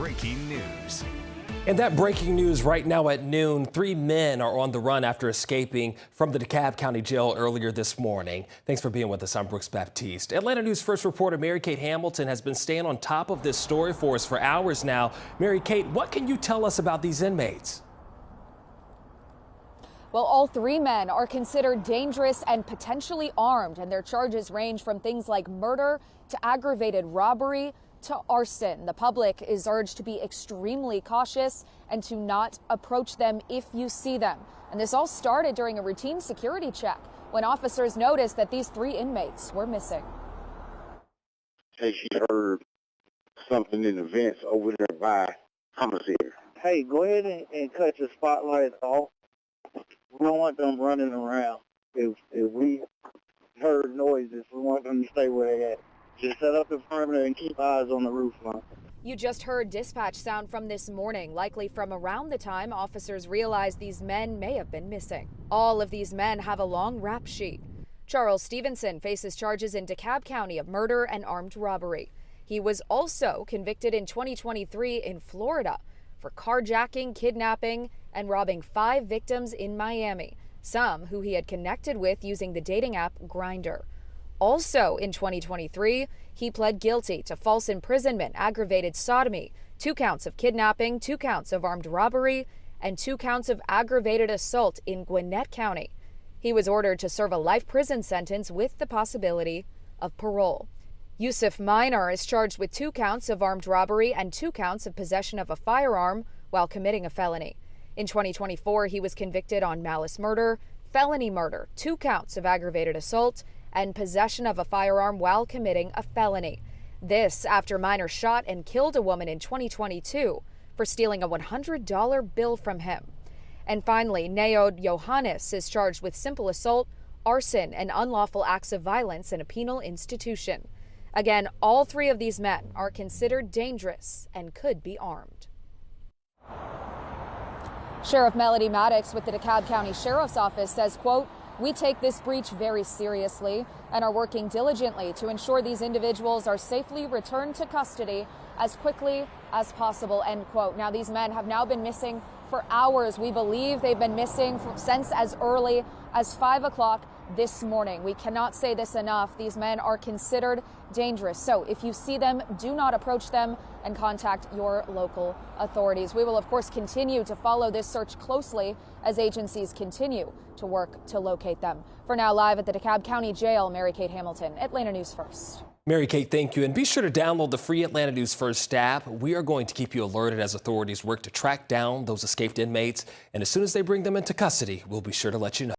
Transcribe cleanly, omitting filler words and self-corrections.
breaking news. And that breaking news right now at noon, 3 men are on the run after escaping from the DeKalb County Jail earlier this morning. Thanks for being with us. I'm Brooks Baptiste. Atlanta News First reporter Mary-Kate Hamilton has been staying on top of this story for us for hours now. Mary-Kate, what can you tell us about these inmates? Well, all 3 men are considered dangerous and potentially armed, and their charges range from things like murder to aggravated robbery to arson. The public is urged to be extremely cautious and to not approach them if you see them. And this all started during a routine security check when officers noticed that these 3 inmates were missing. Hey, she heard something in the vents over there by commissary. Hey, go ahead and cut your spotlight off. We don't want them running around. If we heard noises, we want them to stay where they at. Just set up the perimeter and keep eyes on the roof line. You just heard dispatch sound from this morning, likely from around the time officers realized these men may have been missing. All of these men have a long rap sheet. Charles Stevenson faces charges in DeKalb County of murder and armed robbery. He was also convicted in 2023 in Florida for carjacking, kidnapping, and robbing 5 victims in Miami, some who he had connected with using the dating app Grindr. Also in 2023, he pled guilty to false imprisonment, aggravated sodomy, 2 counts of kidnapping, 2 counts of armed robbery, and 2 counts of aggravated assault in Gwinnett County. He was ordered to serve a life prison sentence with the possibility of parole. Yusuf Minor is charged with 2 counts of armed robbery and 2 counts of possession of a firearm while committing a felony. In 2024, he was convicted on malice murder, felony murder, 2 counts of aggravated assault, and possession of a firearm while committing a felony. This after Minor shot and killed a woman in 2022 for stealing a $100 bill from him. And finally, Neod Johannes is charged with simple assault, arson, and unlawful acts of violence in a penal institution. Again, all 3 of these men are considered dangerous and could be armed. Sheriff Melody Maddox with the DeKalb County Sheriff's Office says, quote, "We take this breach very seriously and are working diligently to ensure these individuals are safely returned to custody as quickly as possible," end quote. Now, these men have now been missing for hours. We believe they've been missing since as early as 5 o'clock this morning. We cannot say this enough. These men are considered dangerous. So if you see them, do not approach them and contact your local authorities. We will, of course, continue to follow this search closely as agencies continue to work to locate them. For now, live at the DeKalb County Jail, Mary-Kate Hamilton, Atlanta News First. Mary-Kate, thank you. And be sure to download the free Atlanta News First app. We are going to keep you alerted as authorities work to track down those escaped inmates. And as soon as they bring them into custody, we'll be sure to let you know.